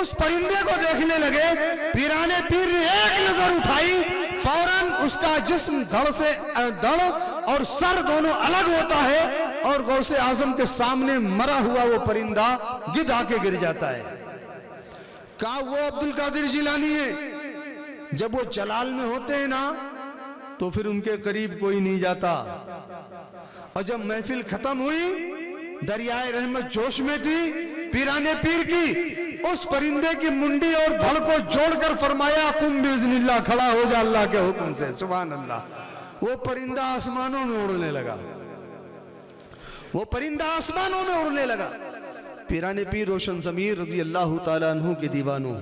उस परिंदे को देखने लगे। पीराने पीर ने एक नजर उठाई, फौरन उसका जिस्म धड़ से धड़ और सर दोनों अलग होता है, और गौसे आजम के सामने मरा हुआ वो परिंदा गिद्ध आके गिर जाता है। कहा वो अब्दुल कादिर जिलानी है। जब वो जलाल में होते हैं ना, तो फिर उनके करीब कोई नहीं जाता। और जब महफिल खत्म हुई, दरियाए रहमत जोश में थी, पीराने पीर की उस परिंदे की मुंडी और धड़ को जोड़कर फरमाया कुम बिइज़्निल्लाह, खड़ा हो जा अल्लाह के हुक्म से। सुभान अल्लाह। वो परिंदा आसमानों में उड़ने लगा, वो परिंदा आसमानों में उड़ने लगा। पीराने पीर रोशन ज़मीर रज़ी अल्लाह ताला अन्हु के दीवानों,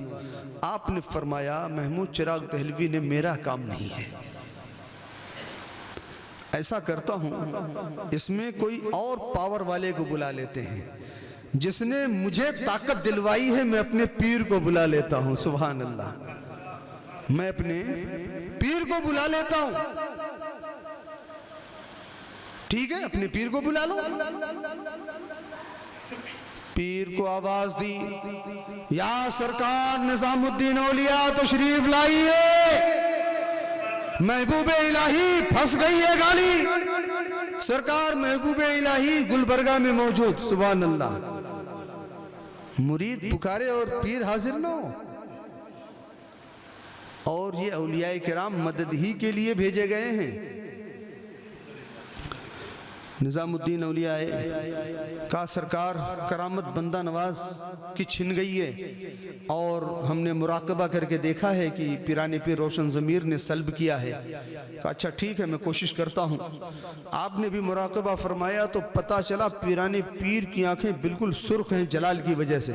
आपने फरमाया महमूद चिराग दहलवी ने मेरा काम नहीं है, ऐसा करता हूँ इसमें कोई और पावर वाले को बुला लेते हैं, जिसने मुझे ताकत दिलवाई है मैं अपने पीर को बुला लेता हूँ। सुभान अल्लाह, मैं अपने पीर को बुला लेता हूँ। ठीक है, अपने पीर को बुला लो। पीर को आवाज दी, या सरकार निजामुद्दीन औलिया तशरीफ लाइए, महबूबे इलाही फंस गई है गाली। सरकार महबूबे इलाही गुलबर्गा में मौजूद। सुभान अल्लाह। मुरीद पुकारे और पीर हाजिर न हो। और ये औलियाए किराम मदद ही के लिए भेजे गए हैं। निजामुद्दीन औलिया का सरकार करामत बंदा नवाज की छिन गई है, और हमने मुराकबा करके देखा है कि पीराने पीर रोशन ज़मीर ने सल्ब किया है। कहा अच्छा ठीक है, मैं कोशिश करता हूँ। आपने भी मुराकबा फरमाया तो पता चला पीराने पीर की आंखें बिल्कुल सुर्ख हैं जलाल की वजह से।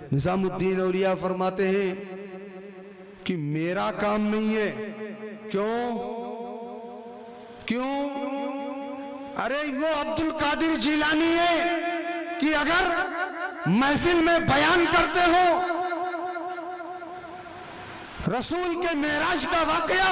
निजामुद्दीन औलिया फरमाते हैं कि मेरा काम नहीं है। क्यों? अरे वो अब्दुल कादिर जिलानी है कि अगर महफिल में बयान करते हो रसूल के मेराज का वाकया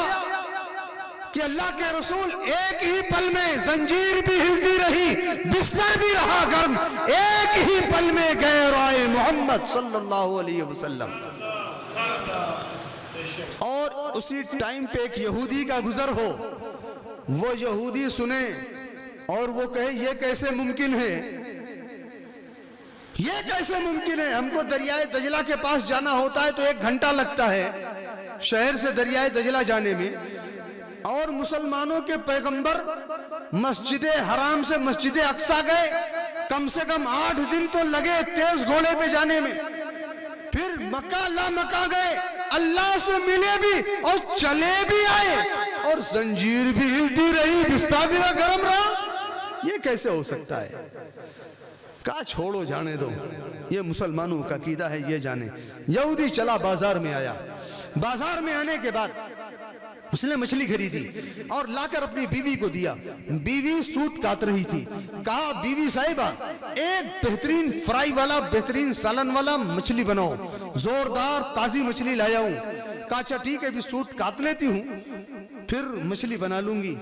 कि अल्लाह के रसूल एक ही पल में जंजीर भी हिलती रही, बिस्तर भी रहा गर्म, एक ही पल में गए राय मोहम्मद सल्लल्लाहु अलैहि वसल्लम। और उसी टाइम पे एक यहूदी का गुजर हो, वो यहूदी सुने और वो कहे ये कैसे मुमकिन है, ये कैसे मुमकिन है। हमको दरियाए दजला के पास जाना होता है तो 1 घंटा लगता है शहर से दरियाए दजला जाने में, और मुसलमानों के पैगंबर मस्जिद हराम से मस्जिद अक्सा गए, कम से कम 8 दिन तो लगे तेज घोड़े पे जाने में। फिर मक्का ला मक्का गए, अल्लाह से मिले भी और चले भी आए, और जंजीर भी हिलती रही, बिस्तर भी गर्म रहा। ये कैसे हो सकता है? कहा छोड़ो, जाने दो, ये मुसलमानों का कीदा है, ये जाने। यहूदी चला बाजार में आया। बाजार में आने के बाद उसने मछली खरीदी और लाकर अपनी बीवी को दिया। बीवी सूत काट रही थी। कहा बीवी साहिबा एक बेहतरीन फ्राई वाला, बेहतरीन सालन वाला मछली बनाओ, जोरदार ताजी मछली लाया हूं। कहा अच्छा ठीक है, अभी सूत काट लेती हूं फिर मछली बना लूंगी।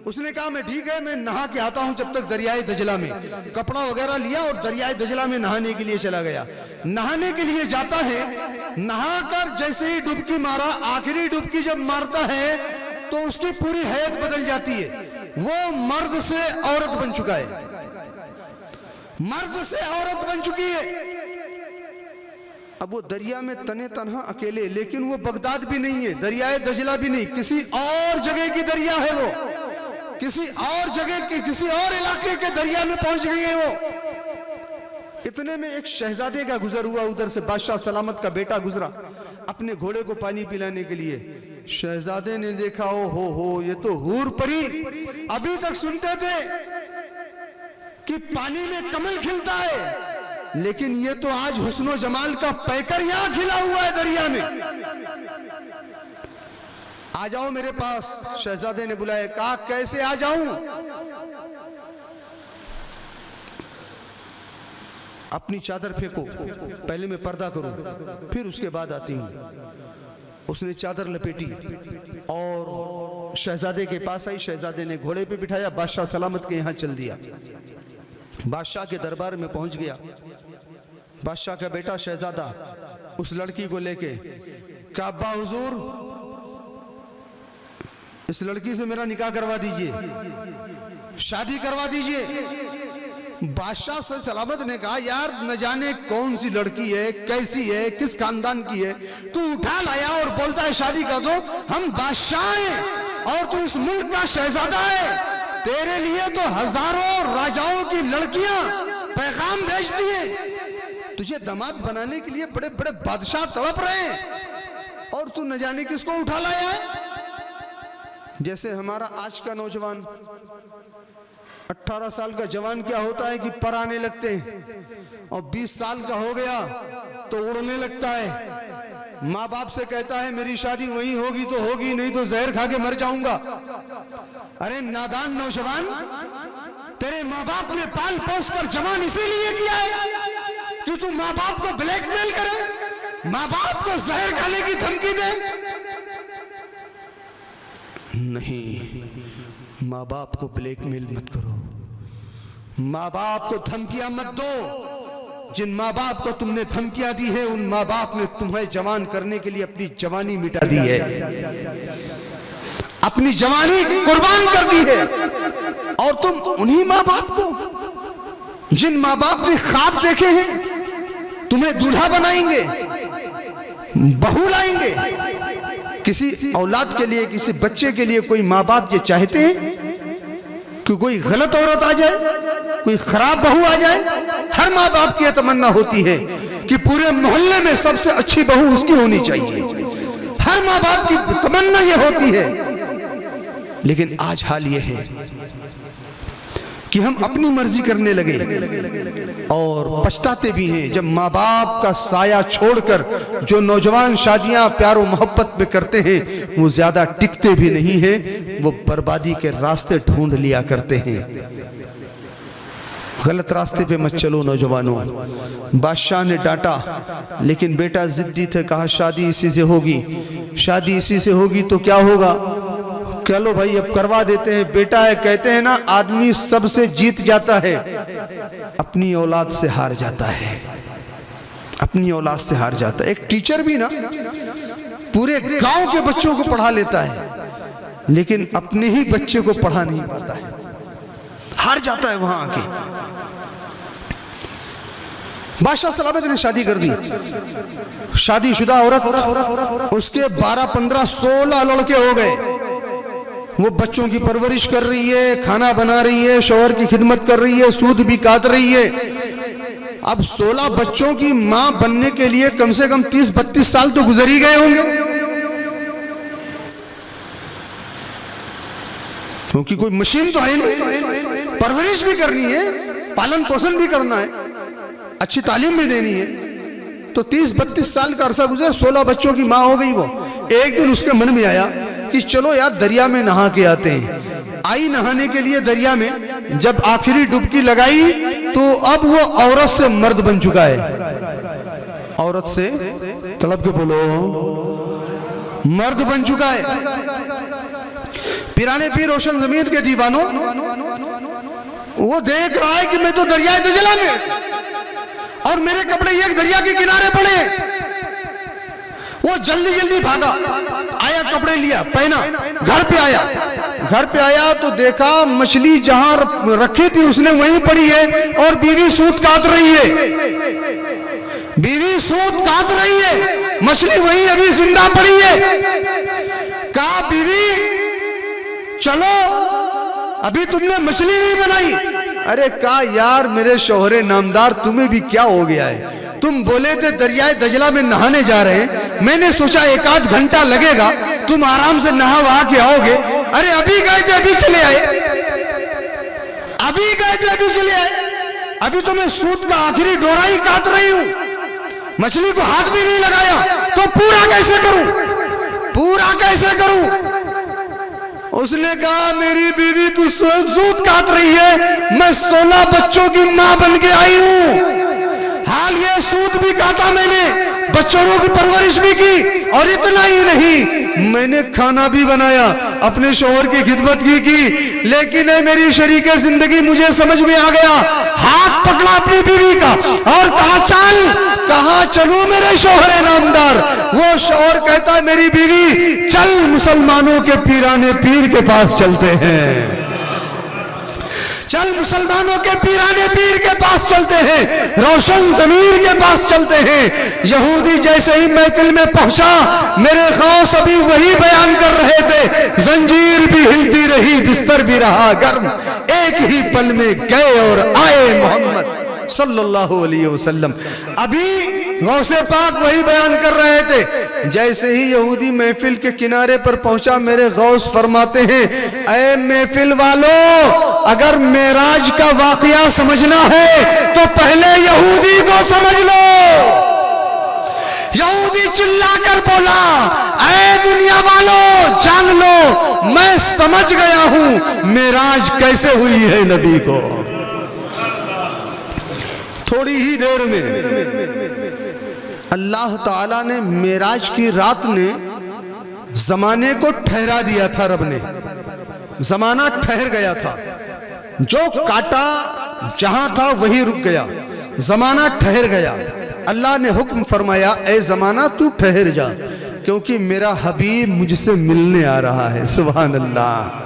उसने कहा मैं ठीक है, मैं नहा के आता हूं जब तक दरियाए दजला में। कपड़ा वगैरह लिया और दरियाए दजला में नहाने के लिए चला गया। नहाने के लिए जाता है, नहाकर जैसे ही डुबकी मारा, आखिरी डुबकी जब मारता है तो उसकी पूरी हैत बदल जाती है। वो मर्द से औरत बन चुका है, मर्द से औरत बन चुकी है। अब वो दरिया में तने तनहा अकेले, लेकिन वो बगदाद भी नहीं है, दरियाए दजला भी नहीं, किसी और जगह की दरिया है, वो किसी और जगह के, किसी और इलाके के दरिया में पहुंच गई है वो। इतने में एक शहजादे का गुजर हुआ, उधर से बादशाह सलामत का बेटा गुजरा अपने घोड़े को पानी पिलाने के लिए। शहजादे ने देखा ओ हो ये तो हूर परी। अभी तक सुनते थे कि पानी में कमल खिलता है, लेकिन ये तो आज हुस्नो जमाल का पैकर यहां खिला हुआ है दरिया में। आ जाओ मेरे पास। शहजादे ने बुलाया। कहा कैसे आ जाऊं? अपनी चादर फेंको, पहले मैं पर्दा करूं, फिर उसके बाद आती हूं। उसने चादर लपेटी और शहजादे के पास आई। शहजादे ने घोड़े पे बिठाया, बादशाह सलामत के यहां चल दिया। बादशाह के दरबार में पहुंच गया। बादशाह का बेटा शहजादा उस लड़की को लेके, क्या अब्बा हुजूर इस लड़की से मेरा निकाह करवा दीजिए, शादी करवा दीजिए। बादशाह सलामत ने कहा यार न जाने कौन सी लड़की है, कैसी है, किस खानदान की है, तू उठा लाया और बोलता है शादी कर दो। हम बादशाह हैं और तू इस मुल्क का शहजादा है, तेरे लिए तो हजारों राजाओं की लड़कियां पैगाम भेजती है, तुझे दामाद बनाने के लिए बड़े बड़े बादशाह तड़प रहे हैं और तू न जाने किसको उठा लाया है। जैसे हमारा आज का नौजवान 18 साल का जवान क्या होता है कि पर आने लगते हैं, और 20 साल का हो गया तो उड़ने लगता है। माँ बाप से कहता है मेरी शादी वही होगी तो होगी, नहीं तो जहर खा के मर जाऊंगा। अरे नादान नौजवान, तेरे माँ बाप ने पाल पोस कर जवान इसीलिए किया है कि तू माँ बाप को ब्लैकमेल करे, माँ बाप को जहर खाने की धमकी दे। नहीं, माँ बाप को ब्लैकमेल मत करो, माँ बाप को धमकियां मत दो। जिन माँ बाप को तुमने धमकियां दी है, उन माँ बाप ने तुम्हें जवान करने के लिए अपनी जवानी मिटा दी है, अपनी जवानी कुर्बान कर दी है। और तुम उन्हीं माँ बाप को, जिन माँ बाप ने ख्वाब देखे हैं तुम्हें दूल्हा बनाएंगे, बहू लाएंगे, किसी औलाद के लिए, किसी बच्चे के लिए कोई माँ बाप ये चाहते हैं कि कोई गलत औरत आ जाए, कोई खराब बहू आ जाए? हर माँ बाप की तमन्ना होती है कि पूरे मोहल्ले में सबसे अच्छी बहू उसकी होनी चाहिए। हर माँ बाप की तमन्ना ये होती है। लेकिन आज हाल ये है कि हम अपनी मर्जी करने लगे और पछताते भी हैं। जब माँ बाप का साया छोड़कर जो नौजवान शादियां प्यार और मोहब्बत में करते हैं, वो ज्यादा टिकते भी नहीं हैं, वो बर्बादी के रास्ते ढूंढ लिया करते हैं। गलत रास्ते पे मत चलो नौजवानों। बादशाह ने डांटा, लेकिन बेटा जिद्दी थे, कहा शादी इसी से होगी, शादी इसी से होगी तो क्या होगा, चलो भाई अब करवा देते हैं। बेटा है, कहते हैं ना आदमी सबसे जीत जाता है, अपनी औलाद से हार जाता है, अपनी औलाद से हार जाता है। एक टीचर भी ना पूरे गांव के बच्चों को पढ़ा लेता है, लेकिन अपने ही बच्चे को पढ़ा नहीं पाता है, हार जाता है वहां आके। बादशाह सलामत ने शादी कर दी, शादीशुदा औरत, उसके 12, 15, 16 लड़के हो गए। वो बच्चों की परवरिश कर रही है, खाना बना रही है, शौहर की खिदमत कर रही है, सूद भी काट रही है। अब 16 बच्चों की मां बनने के लिए कम से कम 30-32 साल तो गुजर ही गए होंगे, क्योंकि कोई मशीन तो है नहीं। परवरिश भी करनी है, पालन पोषण भी करना है, अच्छी तालीम भी देनी है, तो 30-32 साल का अरसा गुजर, 16 बच्चों की मां हो गई वो। एक दिन उसके मन में आया कि चलो यार दरिया में नहा के आते हैं। आई नहाने के लिए दरिया में, जब आखिरी डुबकी लगाई तो अब वो औरत से मर्द बन चुका है। औरत से तड़प के बोलो, मर्द बन चुका है। पिराने पीर रोशन जमीन के दीवानों, वो देख रहा है कि मैं तो दरिया दजला में और मेरे कपड़े एक दरिया के किनारे पड़े। वो जल्दी जल्दी भागा, आया, कपड़े लिया, पहना, घर पे आया तो देखा मछली जहां रखी थी उसने वहीं पड़ी है, और बीवी सूत काट रही है, बीवी सूत काट रही है, मछली वहीं अभी जिंदा पड़ी है। कहा बीवी चलो, अभी तुमने मछली नहीं बनाई। अरे कहा यार मेरे शौहरे नामदार, तुम्हें भी क्या हो गया है, तुम बोले थे दरियाए दजला में नहाने जा रहे हैं, मैंने सोचा 1-8 घंटा लगेगा, तुम आराम से नहा वहा के आओगे। अरे अभी गए थे अभी चले आए, अभी गए थे अभी चले आए, अभी तो मैं सूत का आखिरी डोरा ही काट रही हूं, मछली को हाथ भी नहीं लगाया, तो पूरा कैसे करूं, पूरा कैसे करूं? उसने कहा मेरी बीवी तू सूत काट रही है, मैं 16 बच्चों की मां बन के आई हूं। हाल ये सूत भी काटा मैंने, बच्चों की परवरिश भी की, और इतना ही नहीं मैंने खाना भी बनाया, अपने शौहर की खिदमत की। लेकिन मेरी शरीके जिंदगी मुझे समझ में आ गया, हाथ पकड़ा अपनी बीवी का और कहा चल। कहा चलूं मेरे शौहर नामदार? वो शौहर कहता है मेरी बीवी चल मुसलमानों के पीराने पीर के पास चलते हैं, चल मुसलमानों के पीराने पीर के पास चलते हैं, रोशन जमीर के पास चलते हैं। यहूदी जैसे ही महफिल में पहुंचा, मेरे गौस अभी वही बयान कर रहे थे, जंजीर भी हिलती रही, बिस्तर भी रहा गर्म, एक ही पल में गए और आए मोहम्मद सल्लल्लाहु अलैहि वसल्लम। अभी गौसे पाक वही बयान कर रहे थे। जैसे ही यहूदी महफिल के किनारे पर पहुंचा, मेरे गौस फरमाते हैं, ऐ महफिल वालों, अगर मेराज का वाकया समझना है तो पहले यहूदी को समझ लो। यहूदी चिल्लाकर बोला, ऐ दुनिया वालों, जान लो, मैं समझ गया हूं मेराज कैसे हुई है नबी को। थोड़ी ही देर में अल्लाह ताला ने मेराज की रात ने जमाने को ठहरा दिया था। रब ने जमाना ठहर गया था, जो काटा जहां था वही रुक गया, जमाना ठहर गया। अल्लाह ने हुक्म फरमाया, ए जमाना तू ठहर जा, क्योंकि मेरा हबीब मुझसे मिलने आ रहा है। सुभान अल्लाह।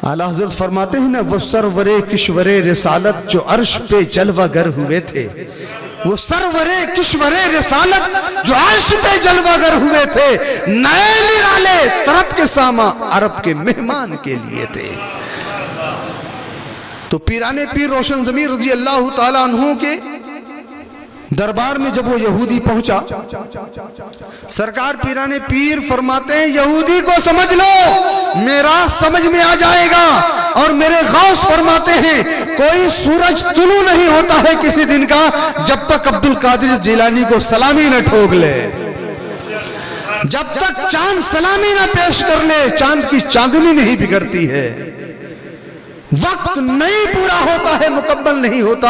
आला हज़रत फरमाते हैं ना, वो सरवरे किश्वरे रिसालत जो अर्श पे जलवागर हुए थे, वो सरवरे किश्वरे रिसालत जो अर्श पे जलवागर हुए थे, नए निराले तरफ के सामा अरब के मेहमान के लिए थे। तो पीराने पीर रोशन ज़मीर रज़ी अल्लाह ताला अन्हु के दरबार में जब वो यहूदी पहुंचा, सरकार पीराने पीर फरमाते हैं, यहूदी को समझ लो, मेरा समझ में आ जाएगा। और मेरे गौस फरमाते हैं, कोई सूरज तुलू नहीं होता है किसी दिन का जब तक अब्दुल कादिर जिलानी को सलामी न ठोक ले, जब तक चांद सलामी न पेश कर ले, चांद की चांदनी नहीं बिगड़ती है। वक्त नहीं पूरा होता है, मुकम्मल नहीं होता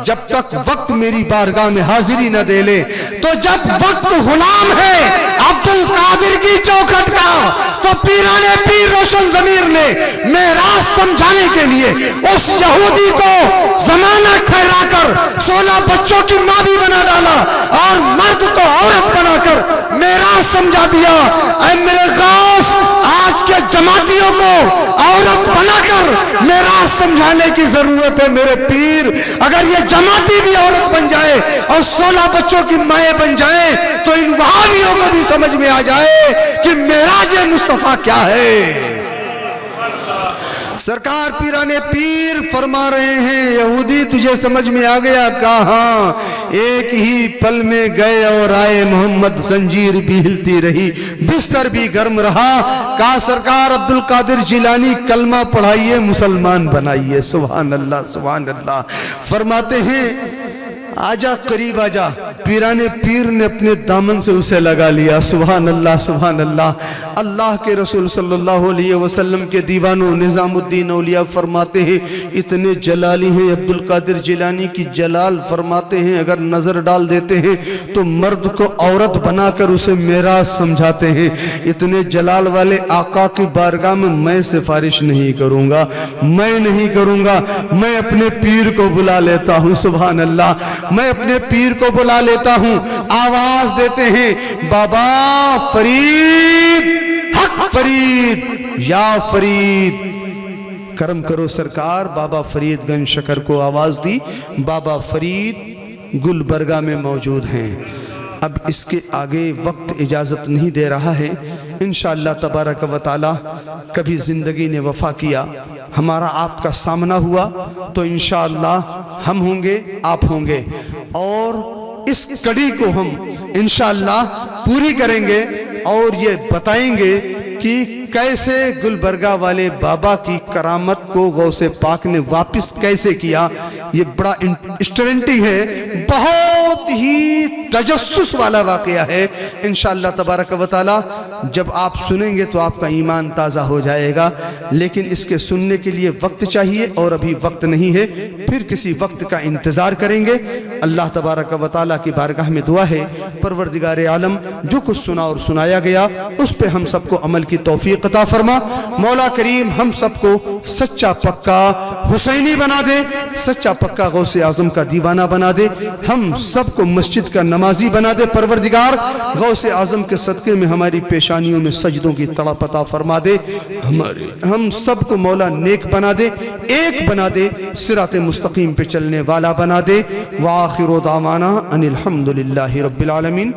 जब तक वक्त मेरी बारगाह में हाजिरी न दे ले। तो जब वक्त गुलाम है अब्दुल कादिर की चौखट का, तो पीराने पीर रोशन ज़मीर ने मेराज समझाने के लिए उस यहूदी को जमाना ठहरा कर 16 बच्चों की माँ भी बना डाला और मर्द को औरत बनाकर मेराज समझा दिया। ऐ मेरे गौस, आज के जमातियों को औरत बनाकर मेराज समझाने की जरूरत है। मेरे पीर, अगर ये जमाती भी औरत बन जाए और 16 बच्चों की माएँ बन जाए, तो इन वहाबियों को भी समझ में आ जाए कि मेराज मुस्तफा क्या है। सरकार पीराने पीर फरमा रहे हैं, यहूदी तुझे समझ में आ गया? कहाँ, एक ही पल में गए और आए मोहम्मद, जंजीर भी हिलती रही, बिस्तर भी गर्म रहा। कहा सरकार अब्दुल कादिर जिलानी कलमा पढ़ाइए, मुसलमान बनाइए। सुभान अल्लाह, सुभान अल्लाह। फरमाते हैं, आजा करीब आजा। पीराने पीर ने अपने दामन से उसे लगा लिया। सुभान अल्लाह, सुभान अल्लाह। अल्लाह के रसूल सल्लल्लाहु अलैहि वसल्लम के दीवानों निज़ामुद्दीन औलिया फरमाते हैं, इतने जलाली हैं अब्दुल कादिर जिलानी की, जलाल फरमाते हैं अगर नज़र डाल देते हैं तो मर्द को औरत बनाकर उसे मेराज समझाते हैं। इतने जलाल वाले आका की बारगाह में मैं सिफारिश नहीं करूँगा, मैं नहीं करूँगा, मैं अपने पीर को बुला लेता हूँ। सुभान अल्लाह, मैं अपने पीर को बुला लेता हूं। आवाज देते हैं, बाबा फरीद, हक फरीद, या फरीद, करम करो सरकार। बाबा फरीदगंज शकर को आवाज दी। बाबा फरीद गुलबर्गा में मौजूद हैं। अब इसके आगे वक्त इजाज़त नहीं दे रहा है। इंशाअल्लाह तबारक व तआला कभी ज़िंदगी ने वफ़ा किया, हमारा आपका सामना हुआ, तो इंशाअल्लाह हम होंगे, आप होंगे, और इस कड़ी को हम इंशाअल्लाह पूरी करेंगे और ये बताएंगे कि कैसे गुलबर्गा वाले बाबा की करामत को गौसे पाक ने वापस कैसे किया। ये बड़ा इंटरेस्टिंग है, बहुत ही तजस्सुस वाला वाकया है। इंशाअल्लाह तबारक व तआला जब आप सुनेंगे तो आपका ईमान ताज़ा हो जाएगा, लेकिन इसके सुनने के लिए वक्त चाहिए और अभी वक्त नहीं है, फिर किसी वक्त का इंतज़ार करेंगे। अल्लाह तबारक व तआला की बारगाह में दुआ है, परवरदिगार आलम जो कुछ सुना और सुनाया गया उस पे हम सबको अमल की तौफीक अता फरमा। मौला करीम हम सबको सच्चा पक्का हुसैनी बना दे, सच्चा पक्का गौसे आजम का दीवाना बना दे, हम सबको मस्जिद का नमाजी बना दे। परवरदिगार गौसे आजम के सदक़े में हमारी पेशानियों में सजदों की तड़प अता फरमा दे, हम सबको मौला नेक बना दे, एक बना दे, सिराते मुस्तकीम पे चलने वाला बना दे। व आखिरु दावाना अनिल हम्दुलिल्लाहि रब्बिल आलमीन।